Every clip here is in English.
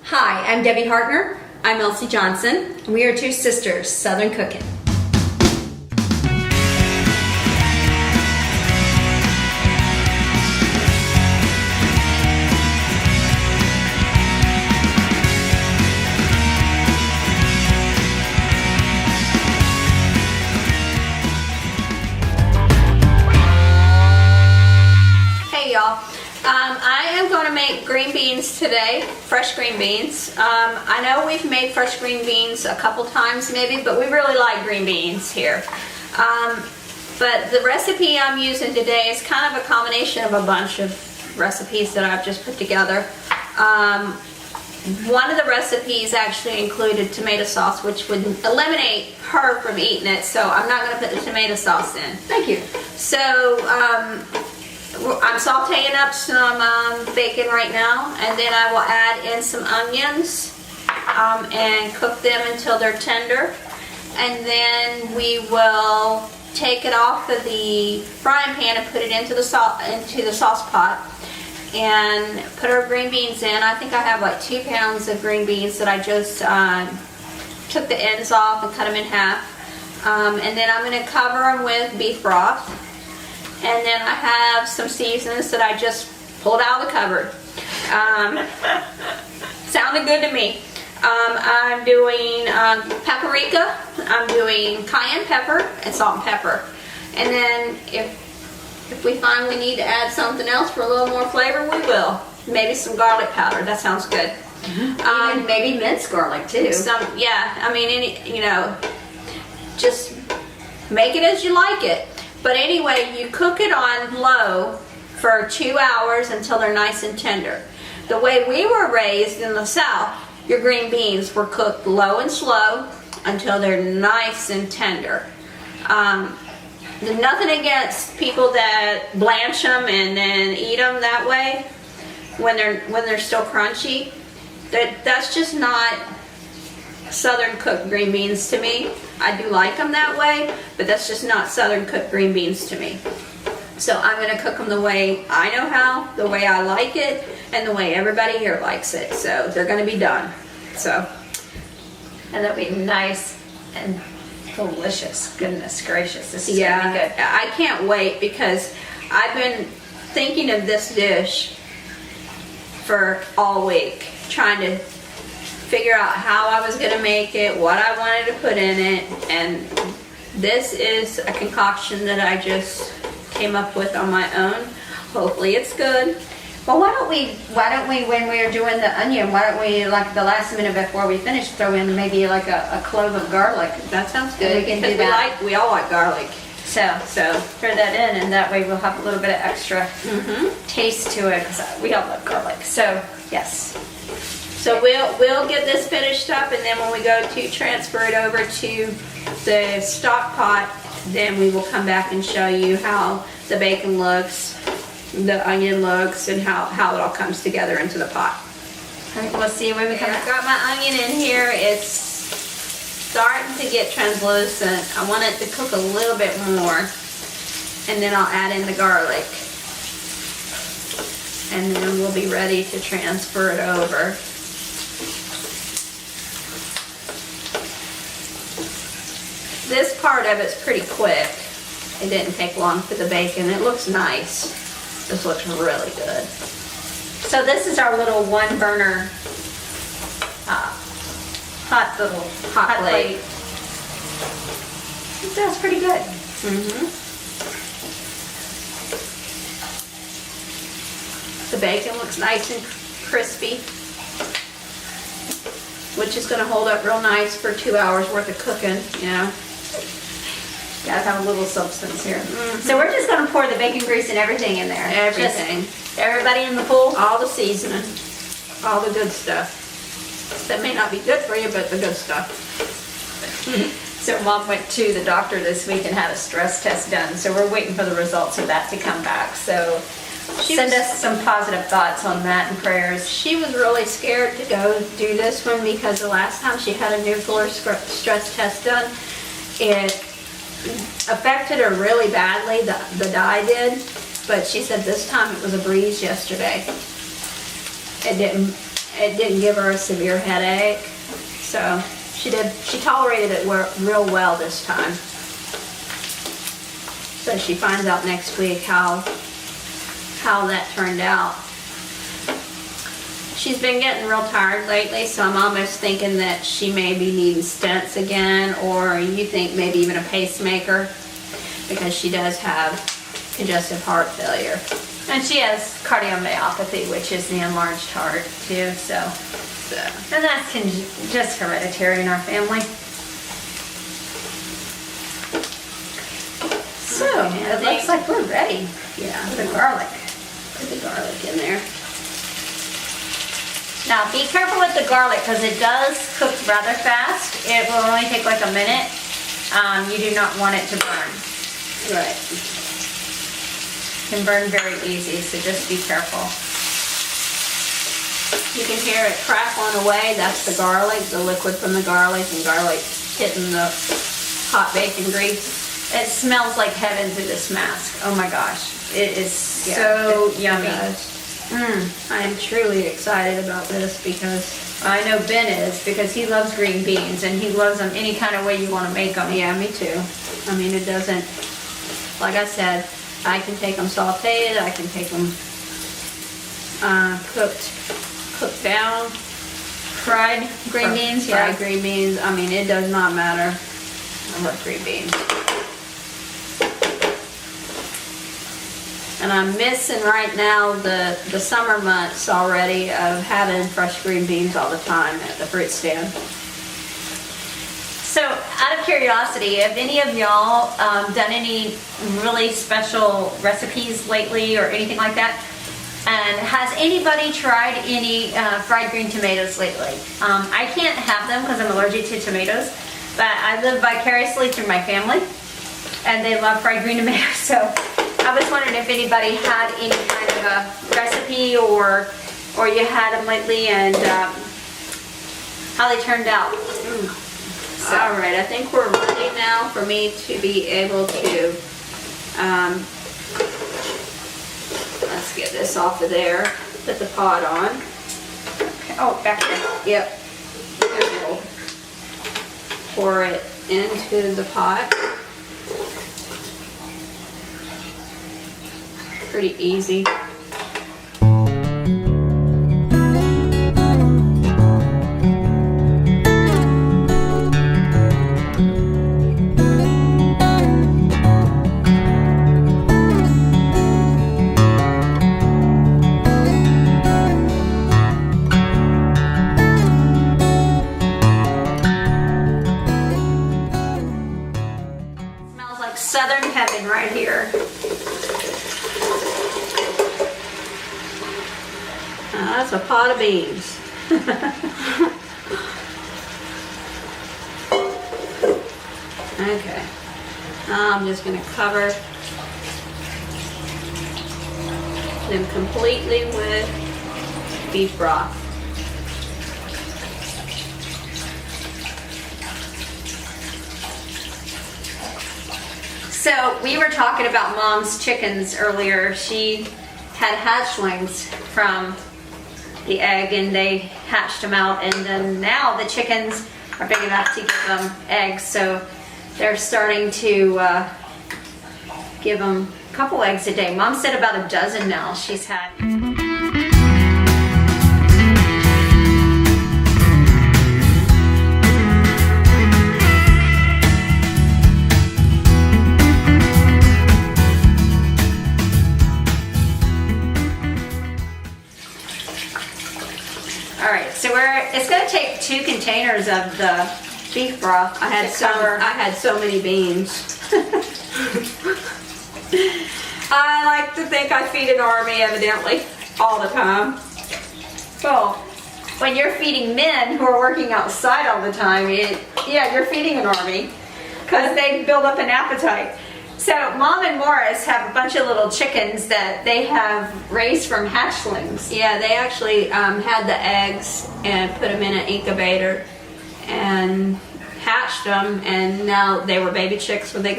Hi, I'm Debbie Hartner. I'm Elsie Johnson. And we are two sisters, Southern Cooking. Hey y'all. I am going to make green beans today, fresh green beans. I know we've made fresh green beans a couple times maybe, but we really like green beans here. But the recipe I'm using today is kind of a combination of a bunch of recipes that I've just put together. One of the recipes actually included tomato sauce, which would eliminate her from eating it, so I'm not going to put the tomato sauce in. Thank you. So I'm sauteing up some bacon right now, and then I will add in some onions and cook them until they're tender. And then we will take it off of the frying pan and put it into the sauce pot and put our green beans in. I think I have like 2 pounds of green beans that I just took the ends off and cut them in half. And then I'm going to cover them with beef broth. And then I have some seasonings that I just pulled out of the cupboard. Sounded good to me. I'm doing paprika, I'm doing cayenne pepper, and salt and pepper. And then if we find we need to add something else for a little more flavor, we will. Maybe some garlic powder, that sounds good. Even maybe minced garlic too. Yeah, I mean, just make it as you like it. But anyway, you cook it on low for 2 hours until they're nice and tender. The way we were raised in the South, your green beans were cooked low and slow until they're nice and tender. Nothing against people that blanch them and then eat them that way when they're still crunchy. That's just not Southern cooked green beans to me. I do like them that way, but that's just not Southern cooked green beans to me. So I'm going to cook them the way I know how, the way I like it, and the way everybody here likes it. So they're going to be done. And they'll be nice and delicious. Goodness gracious, this is going to be good. I can't wait because I've been thinking of this dish for all week, trying to figure out how I was going to make it, what I wanted to put in it, and this is a concoction that I just came up with on my own. Hopefully it's good. Well, why don't we, when we're doing the onion, why don't we, like the last minute before we finish, throw in maybe like a clove of garlic. That sounds good. We can do that. We all like garlic. So throw that in, and that way we'll have a little bit of extra taste to it, because we all love garlic. So, yes. So we'll get this finished up, and then when we go to transfer it over to the stock pot, then we will come back and show you how the bacon looks, the onion looks, and how it all comes together into the pot. All right, we'll see when we come back. I've got my onion in here. It's starting to get translucent. I want it to cook a little bit more, and then I'll add in the garlic. And then we'll be ready to transfer it over. This part of it's pretty quick. It didn't take long for the bacon. It looks nice. This looks really good. So this is our little one burner hot plate. It sounds pretty good. The bacon looks nice and crispy, which is going to hold up real nice for 2 hours worth of cooking, you know. Gotta have a little substance here. So we're just gonna pour the bacon grease and everything in there. Everything. Just everybody in the pool? All the seasoning. All the good stuff. That may not be good for you, but the good stuff. So Mom went to the doctor this week and had a stress test done. So we're waiting for the results of that to come back. So send us some positive thoughts on that and prayers. She was really scared to go do this one because the last time she had a nuclear stress test done, it affected her really badly, the dye did, but she said this time it was a breeze yesterday. It didn't, it didn't give her a severe headache. So she tolerated it real well this time. So she finds out next week how that turned out. She's been getting real tired lately, so I'm almost thinking that she may be needing stents again, or you think maybe even a pacemaker, because she does have congestive heart failure. And she has cardiomyopathy, which is the enlarged heart too, so. And that's just hereditary in our family. So, it looks like we're ready. Yeah. With the garlic. Put the garlic in there. Now be careful with the garlic because it does cook rather fast. It will only take like a minute. You do not want it to burn. Right. It can burn very easy, so just be careful. You can hear it crackling away. That's the garlic, the liquid from the garlic, and garlic hitting the hot bacon grease. It smells like heaven through this mask. Oh my gosh. It is so yummy. I am truly excited about this because I know Ben is, because he loves green beans and he loves them any kind of way you want to make them. yeah, me too. I mean, it doesn't, like I said, I can take them sauteed, I can take them cooked down. Fried green beans, yeah. Fried green beans, I mean, it does not matter. I love green beans. And I'm missing right now the summer months already of having fresh green beans all the time at the fruit stand. So, out of curiosity, have any of y'all done any really special recipes lately or anything like that? And has anybody tried any fried green tomatoes lately? I can't have them because I'm allergic to tomatoes, but I live vicariously through my family, and they love fried green tomatoes. So I was wondering if anybody had any kind of a recipe or you had them lately and how they turned out. So. All right, I think we're ready now for me to be able to, let's get this off of there, put the pot on. Okay. Oh, back here. Yep. And we'll pour it into the pot. Pretty easy. Smells like southern heaven right here. That's a pot of beans. Okay. Now I'm just going to cover them completely with beef broth. So we were talking about Mom's chickens earlier. She had hatchlings from the egg and they hatched them out, and then now the chickens are big enough to give them eggs, so they're starting to give them a couple eggs a day. Mom said about a dozen now she's had. Alright, so it's going to take 2 containers of the beef broth. I had so many beans. I like to think I feed an army, evidently, all the time. Well, when you're feeding men who are working outside all the time, yeah, you're feeding an army because they build up an appetite. So Mom and Morris have a bunch of little chickens that they have raised from hatchlings. Yeah, they actually had the eggs and put them in an incubator and hatched them, and now they were baby chicks when they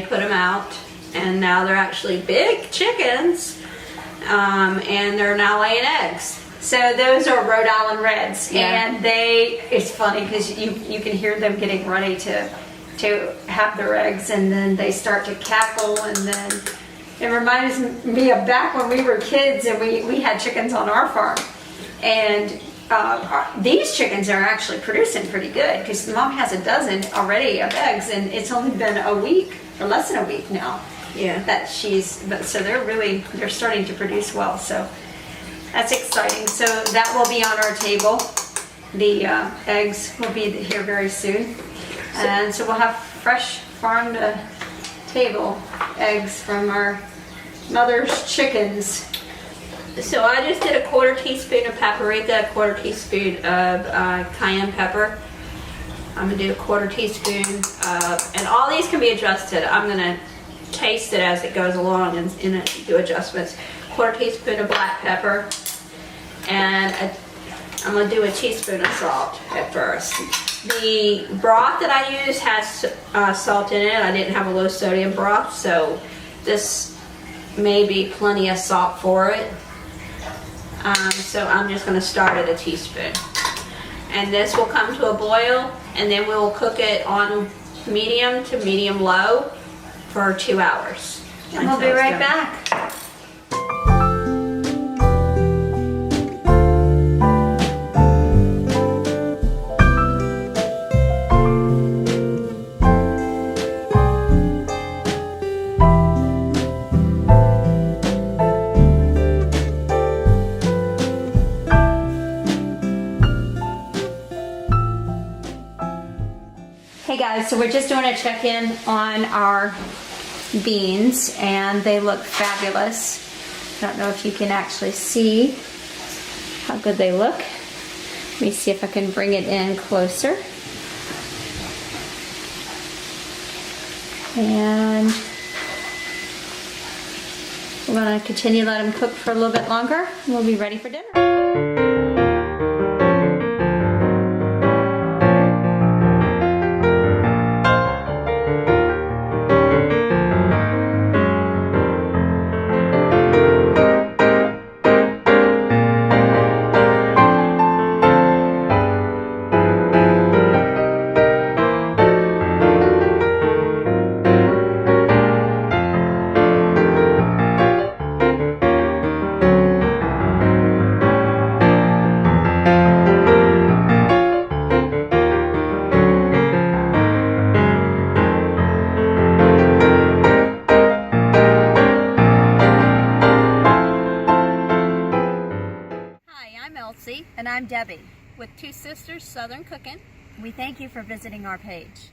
put them out, and now they're actually big chickens, and they're now laying eggs. So those are Rhode Island Reds, Yeah. and it's funny because you can hear them getting ready to have their eggs, and then they start to cackle, and then it reminds me of back when we were kids and we had chickens on our farm. And these chickens are actually producing pretty good because Mom has a dozen already of eggs, and it's only been a week or less than a week now. Yeah. So they're starting to produce well. So that's exciting. So that will be on our table. The eggs will be here very soon, and so we'll have fresh farm to table eggs from our mother's chickens. So I just did a 1/4 teaspoon of paprika, a 1/4 teaspoon of cayenne pepper. I'm gonna do a 1/4 teaspoon of, and all these can be adjusted. I'm gonna taste it as it goes along and do adjustments. 1/4 teaspoon of black pepper, and I'm gonna do a teaspoon of salt at first. The broth that I use has salt in it. I didn't have a low sodium broth, so this may be plenty of salt for it. So I'm just going to start at a teaspoon. And this will come to a boil, and then we'll cook it on medium to medium low for 2 hours. And we'll be right back. Hey guys, so we're just doing a check-in on our beans, and they look fabulous. I don't know if you can actually see how good they look. Let me see if I can bring it in closer. And we're going to continue to let them cook for a little bit longer. We'll be ready for dinner. I'm Elsie. And I'm Debbie with Two Sisters Southern Cooking. We thank you for visiting our page.